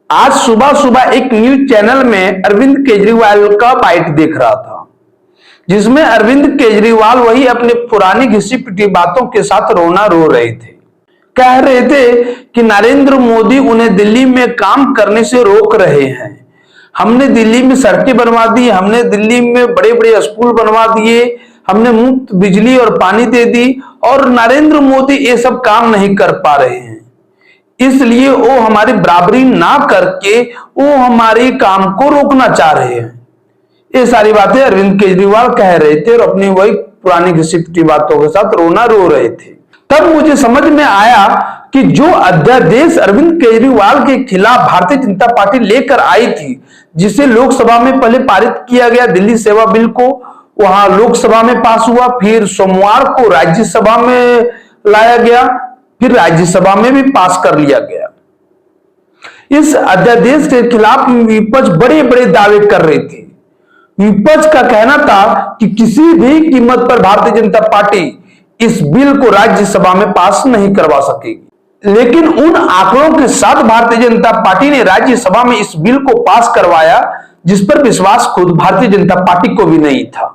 आज सुबह सुबह एक न्यूज चैनल में अरविंद केजरीवाल का बाइट देख रहा था, जिसमें अरविंद केजरीवाल वही अपने पुरानी घिसी पिटी बातों के साथ रोना रो रहे थे। कह रहे थे कि नरेंद्र मोदी उन्हें दिल्ली में काम करने से रोक रहे हैं। हमने दिल्ली में सड़कें बनवा दी, हमने दिल्ली में बड़े बड़े स्कूल बनवा दिए, हमने मुफ्त बिजली और पानी दे दी, और नरेंद्र मोदी ये सब काम नहीं कर पा रहे हैं, इसलिए वो हमारी बराबरी ना करके वो हमारे काम को रोकना चाह रहे हैं। ये सारी बातें अरविंद केजरीवाल कह रहे थे और अपनी वही पुरानी घिसी पिटी बातों के साथ रोना रो रहे थे। तब मुझे समझ में आया कि जो अध्यादेश अरविंद केजरीवाल के खिलाफ भारतीय जनता पार्टी लेकर आई थी, जिसे लोकसभा में पहले पारित किया गया, दिल्ली सेवा बिल को वहां लोकसभा में पास हुआ, फिर सोमवार को राज्यसभा में लाया गया, फिर राज्यसभा में भी पास कर लिया गया। इस अध्यादेश के खिलाफ विपक्ष बड़े बड़े दावे कर रही थी। विपक्ष का कहना था कि किसी भी कीमत पर भारतीय जनता पार्टी इस बिल को राज्यसभा में पास नहीं करवा सकेगी, लेकिन उन आंकड़ों के साथ भारतीय जनता पार्टी ने राज्यसभा में इस बिल को पास करवाया, जिस पर विश्वास खुद भारतीय जनता पार्टी को भी नहीं था।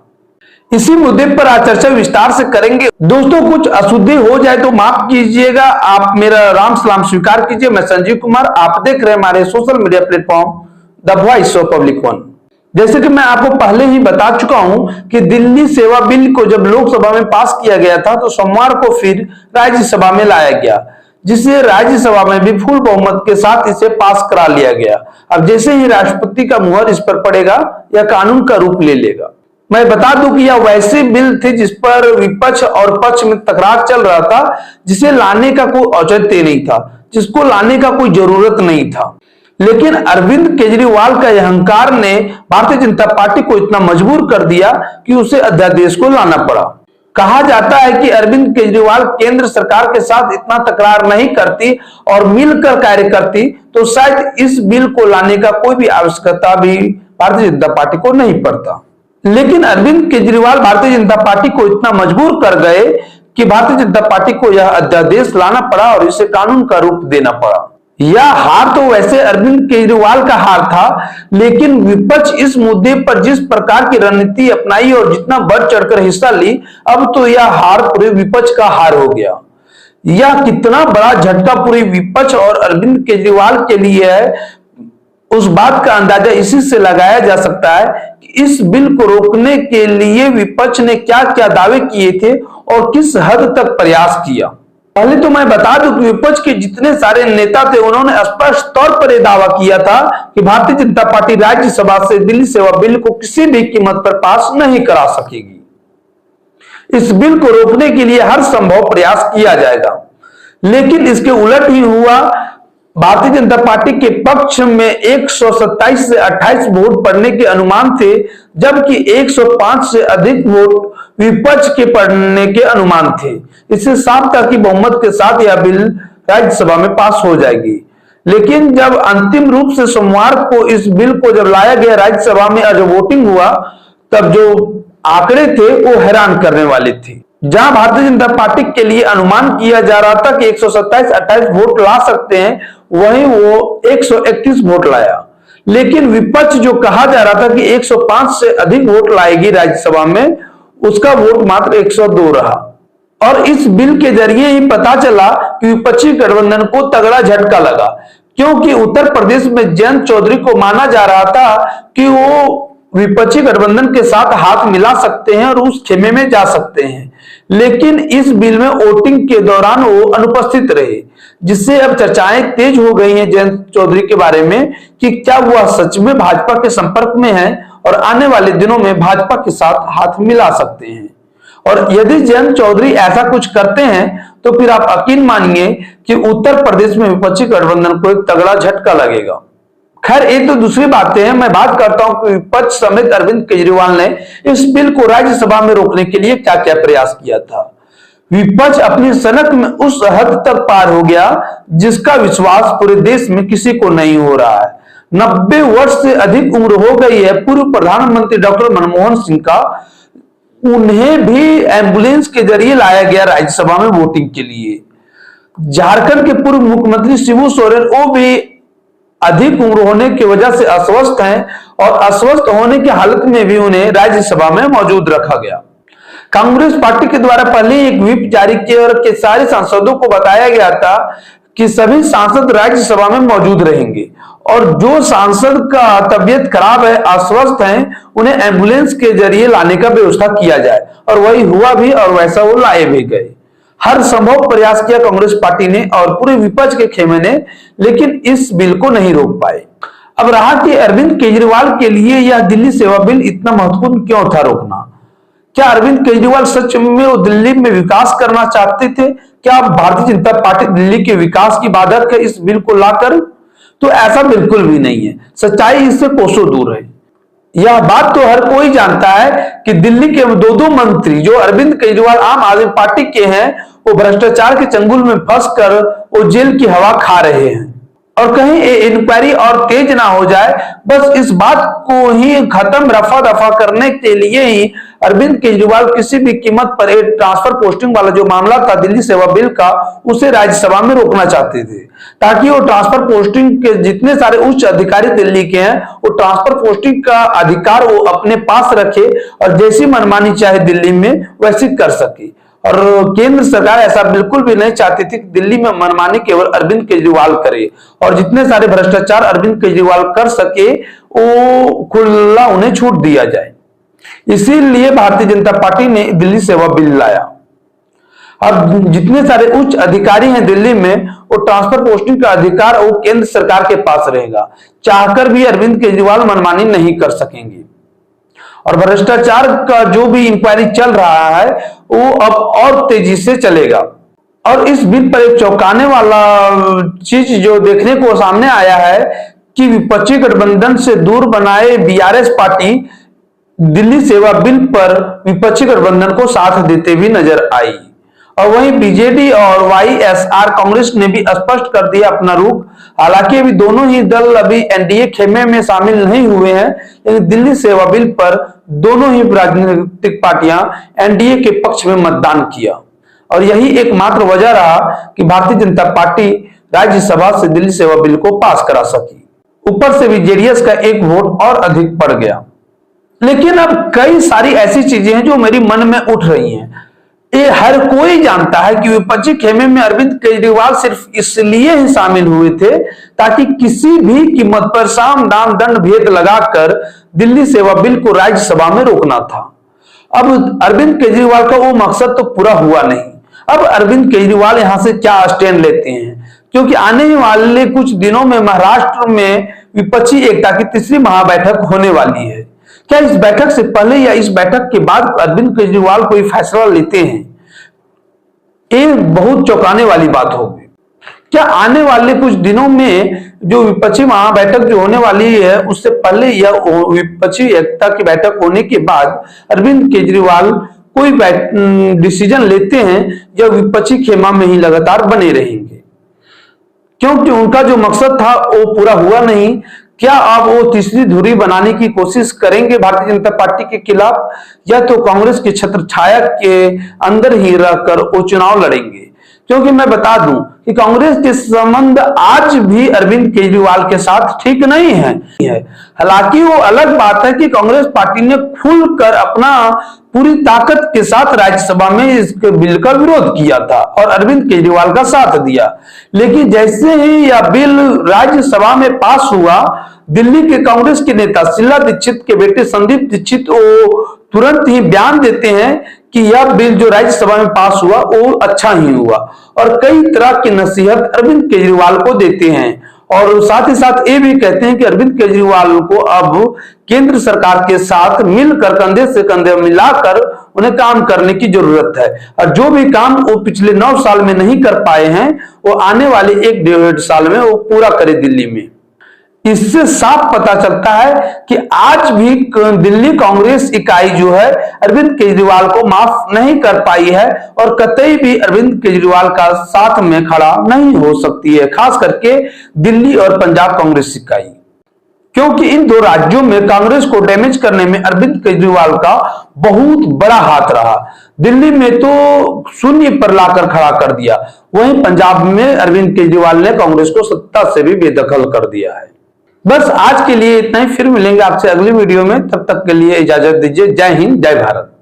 इसी मुद्दे पर आज चर्चा विस्तार से करेंगे। दोस्तों, कुछ अशुद्धि हो जाए तो माफ कीजिएगा, आप मेरा राम सलाम स्वीकार कीजिए। मैं संजीव कुमार, आप देख रहे हैं हमारे social media platform the voice of public one. जैसे कि मैं आपको पहले ही बता चुका हूं कि दिल्ली सेवा बिल को जब लोकसभा में पास किया गया था तो सोमवार को फिर राज्यसभा में लाया गया, जिसे राज्यसभा में भी फुल बहुमत के साथ इसे पास करा लिया गया। अब जैसे ही राष्ट्रपति का मुहर इस पर पड़ेगा, यह कानून का रूप ले लेगा। मैं बता दूं कि यह वैसे बिल थे जिस पर विपक्ष और पक्ष में तकरार चल रहा था, जिसे लाने का कोई औचित्य नहीं था, जिसको लाने का कोई जरूरत नहीं था। लेकिन अरविंद केजरीवाल का अहंकार ने भारतीय जनता पार्टी को इतना मजबूर कर दिया कि उसे अध्यादेश को लाना पड़ा। कहा जाता है कि अरविंद केजरीवाल केंद्र सरकार के साथ इतना तकरार नहीं करती और मिलकर कार्य करती तो शायद इस बिल को लाने का कोई भी आवश्यकता भी भारतीय जनता पार्टी को नहीं पड़ता। लेकिन अरविंद केजरीवाल भारतीय जनता पार्टी को इतना मजबूर कर गए कि भारतीय जनता पार्टी को यह अध्यादेश लाना पड़ा और इसे कानून का रूप देना पड़ा। यह हार तो वैसे अरविंद केजरीवाल का हार था, लेकिन विपक्ष इस मुद्दे पर जिस प्रकार की रणनीति अपनाई और जितना बढ़ चढ़कर हिस्सा ली, अब तो यह हार पूरे विपक्ष का हार हो गया। यह कितना बड़ा झटका पूरे विपक्ष और अरविंद केजरीवाल के लिए है, उस बात का अंदाजा इसी से लगाया जा सकता है कि इस बिल को रोकने के लिए विपक्ष ने क्या क्या दावे किए थे और किस हद तक प्रयास किया। पहले तो मैं बता दूं कि विपक्ष के जितने सारे नेता थे, उन्होंने स्पष्ट तौर पर यह दावा किया था कि भारतीय जनता पार्टी राज्यसभा से दिल्ली सेवा बिल को किसी भी कीमत पर पास नहीं करा सकेगी। इस बिल को रोकने के लिए हर संभव प्रयास किया जाएगा, लेकिन इसके उलट ही हुआ। भारतीय जनता पार्टी के पक्ष में 127 से 28 वोट पड़ने के अनुमान थे, जबकि 105 से अधिक वोट विपक्ष के पड़ने के अनुमान थे। इससे साफ था कि बहुमत के साथ यह बिल राज्यसभा में पास हो जाएगी। लेकिन जब अंतिम रूप से सोमवार को इस बिल को जब लाया गया राज्यसभा में और जब वोटिंग हुआ, तब जो आंकड़े थे वो हैरान करने वाले थे। जहां भारतीय जनता पार्टी के लिए अनुमान किया जा रहा था कि 127-28 वोट ला सकते हैं, वहीं वो 131 वोट लाया। लेकिन विपक्ष जो कहा जा रहा था कि 105 से अधिक वोट लाएगी राज्यसभा में, उसका वोट मात्र 102 रहा। और इस बिल के जरिए ही पता चला कि विपक्षी गठबंधन को तगड़ा झटका लगा, क्योंकि उत्तर प्रदेश में जयंत चौधरी को माना जा रहा था कि वो विपक्षी गठबंधन के साथ हाथ मिला सकते हैं और उस खेमे में जा सकते हैं। लेकिन इस बिल में वोटिंग के दौरान वो अनुपस्थित रहे, जिससे अब चर्चाएं तेज हो गई हैं जयंत चौधरी के बारे में कि क्या वह सच में भाजपा के संपर्क में है और आने वाले दिनों में भाजपा के साथ हाथ मिला सकते हैं। और यदि जयंत चौधरी ऐसा कुछ करते हैं तो फिर आप यकीन मानिए कि उत्तर प्रदेश में विपक्षी गठबंधन को एक तगड़ा झटका लगेगा। खैर, ये तो दूसरी बातें हैं। मैं बात करता हूं कि विपक्ष समेत अरविंद केजरीवाल ने इस बिल को राज्यसभा में रोकने के लिए क्या क्या प्रयास किया था। विपक्ष अपनी सनक में उस हद तक पार हो गया जिसका विश्वास पूरे देश में किसी को नहीं हो रहा है। 90 वर्ष से अधिक उम्र हो गई है पूर्व प्रधानमंत्री डॉक्टर मनमोहन सिंह का, उन्हें भी एम्बुलेंस के जरिए लाया गया राज्यसभा में वोटिंग के लिए। झारखंड के पूर्व मुख्यमंत्री शिबू सोरेन, वो भी अधिक उम्र होने की वजह से अस्वस्थ हैं और अस्वस्थ होने की हालत में भी उन्हें राज्यसभा में मौजूद रखा गया। कांग्रेस पार्टी के द्वारा पहले एक व्हिप जारी किया और के सारे सांसदों को बताया गया था कि सभी सांसद राज्यसभा में मौजूद रहेंगे और जो सांसद का तबियत खराब है, अस्वस्थ हैं, उन्हें एम्बुलेंस के जरिए लाने का व्यवस्था किया जाए और वही हुआ भी और वैसा वो लाए भी गए। हर संभव प्रयास किया कांग्रेस पार्टी ने और पूरे विपक्ष के खेमे ने, लेकिन इस बिल को नहीं रोक पाए। अब रहा कि अरविंद केजरीवाल के लिए यह दिल्ली सेवा बिल इतना महत्वपूर्ण क्यों था रोकना। क्या अरविंद केजरीवाल सच में वो दिल्ली में विकास करना चाहते थे? क्या भारतीय जनता पार्टी दिल्ली के विकास की बाधक है इस बिल को लाकर? तो ऐसा बिल्कुल भी नहीं है, सच्चाई इससे कोसों दूर है। यह बात तो हर कोई जानता है कि दिल्ली के दो मंत्री जो अरविंद केजरीवाल आम आदमी पार्टी के हैं, वो भ्रष्टाचार के चंगुल में फंसकर वो जेल की हवा खा रहे हैं और कहीं इंक्वायरी और तेज ना हो जाए, बस इस बात को ही खत्म रफा दफा करने के लिए ही अरविंद केजरीवाल किसी भी कीमत पर एक ट्रांसफर पोस्टिंग वाला जो मामला था दिल्ली सेवा बिल का, उसे राज्यसभा में रोकना चाहते थे ताकि वो ट्रांसफर पोस्टिंग के जितने सारे उच्च अधिकारी दिल्ली के हैं, वो ट्रांसफर पोस्टिंग का अधिकार वो अपने पास रखे और जैसी मनमानी चाहे दिल्ली में वैसी कर सके। और केंद्र सरकार ऐसा बिल्कुल भी नहीं चाहती थी कि दिल्ली में मनमानी केवल अरविंद केजरीवाल करे और जितने सारे भ्रष्टाचार अरविंद केजरीवाल कर सके वो खुला उन्हें छूट दिया जाए। इसीलिए भारतीय जनता पार्टी ने दिल्ली सेवा बिल लाया। अब जितने सारे उच्च अधिकारी हैं दिल्ली में, वो ट्रांसफर पोस्टिंग का अधिकार वो केंद्र सरकार के पास रहेगा। चाहकर भी अरविंद केजरीवाल मनमानी नहीं कर सकेंगे और भ्रष्टाचार का जो भी इंक्वायरी चल रहा है वो अब और तेजी से चलेगा। और इस बिल पर एक चौंकाने वाला चीज जो देखने को सामने आया है कि विपक्षी गठबंधन से दूर बनाए बीआरएस पार्टी दिल्ली सेवा बिल पर विपक्षी गठबंधन को साथ देते हुए नजर आई और वहीं बीजेडी और वाईएसआर कांग्रेस ने भी स्पष्ट कर दिया अपना रुख। हालांकि अभी दोनों ही दल अभी एनडीए खेमे में शामिल नहीं हुए हैं, लेकिन दिल्ली सेवा बिल पर दोनों ही राजनीतिक पार्टियां एनडीए के पक्ष में मतदान किया और यही एकमात्र वजह रहा कि भारतीय जनता पार्टी राज्यसभा से दिल्ली सेवा बिल को पास करा सकी। ऊपर से भी जेडीएस का एक वोट और अधिक पड़ गया। लेकिन अब कई सारी ऐसी चीजें हैं जो मेरी मन में उठ रही हैं। ये हर कोई जानता है कि विपक्षी खेमे में अरविंद केजरीवाल सिर्फ इसलिए ही शामिल हुए थे ताकि किसी भी कीमत पर साम दाम दंड भेद लगाकर दिल्ली सेवा बिल को राज्यसभा में रोकना था। अब अरविंद केजरीवाल का वो मकसद तो पूरा हुआ नहीं। अब अरविंद केजरीवाल यहां से क्या स्टैंड लेते हैं, क्योंकि आने वाले कुछ दिनों में महाराष्ट्र में विपक्षी एकता की तीसरी महाबैठक होने वाली है। क्या इस बैठक से पहले या इस बैठक के बाद अरविंद केजरीवाल कोई फैसला लेते हैं, ये बहुत चौंकाने वाली बात होगी। क्या आने वाले कुछ दिनों में जो विपक्षी महाबैठक जो होने वाली है उससे पहले या विपक्षी एकता की बैठक होने के बाद अरविंद केजरीवाल कोई डिसीजन लेते हैं या विपक्षी खेमा में ही लगातार बने रहेंगे, क्योंकि उनका जो मकसद था वो पूरा हुआ नहीं। क्या आप वो तीसरी धुरी बनाने की कोशिश करेंगे भारतीय जनता पार्टी के खिलाफ, या तो कांग्रेस की छत्र छाया के अंदर ही रहकर वो चुनाव लड़ेंगे? क्योंकि मैं बता दूं कि कांग्रेस के संबंध आज भी अरविंद केजरीवाल के साथ ठीक नहीं है। हालांकि वो अलग बात है कि कांग्रेस पार्टी ने खुलकर अपना पूरी ताकत के साथ राज्यसभा में इस बिल का विरोध किया था और अरविंद केजरीवाल का साथ दिया, लेकिन जैसे ही यह बिल राज्यसभा में पास हुआ, दिल्ली के कांग्रेस के नेता शीला दीक्षित के बेटे संदीप दीक्षित वो तुरंत ही बयान देते हैं कि यह बिल जो राज्यसभा में पास हुआ वो अच्छा ही हुआ और कई तरह की नसीहत अरविंद केजरीवाल को देते हैं और साथ ही साथ ये भी कहते हैं कि अरविंद केजरीवाल को अब केंद्र सरकार के साथ मिलकर कंधे से कंधे मिलाकर उन्हें काम करने की जरूरत है और जो भी काम वो पिछले 9 साल में नहीं कर पाए हैं वो आने वाले 1-1.5 साल में वो पूरा करे दिल्ली में। इससे साफ पता चलता है कि आज भी दिल्ली कांग्रेस इकाई जो है अरविंद केजरीवाल को माफ नहीं कर पाई है और कतई भी अरविंद केजरीवाल का साथ में खड़ा नहीं हो सकती है, खास करके दिल्ली और पंजाब कांग्रेस इकाई। क्योंकि इन दो राज्यों में कांग्रेस को डैमेज करने में अरविंद केजरीवाल का बहुत बड़ा हाथ रहा। दिल्ली में तो शून्य पर लाकर खड़ा कर दिया, वहीं पंजाब में अरविंद केजरीवाल ने कांग्रेस को सत्ता से भी बेदखल कर दिया है। बस आज के लिए इतना ही, फिर मिलेंगे आपसे अगली वीडियो में। तब तक के लिए इजाजत दीजिए। जय हिंद, जय भारत।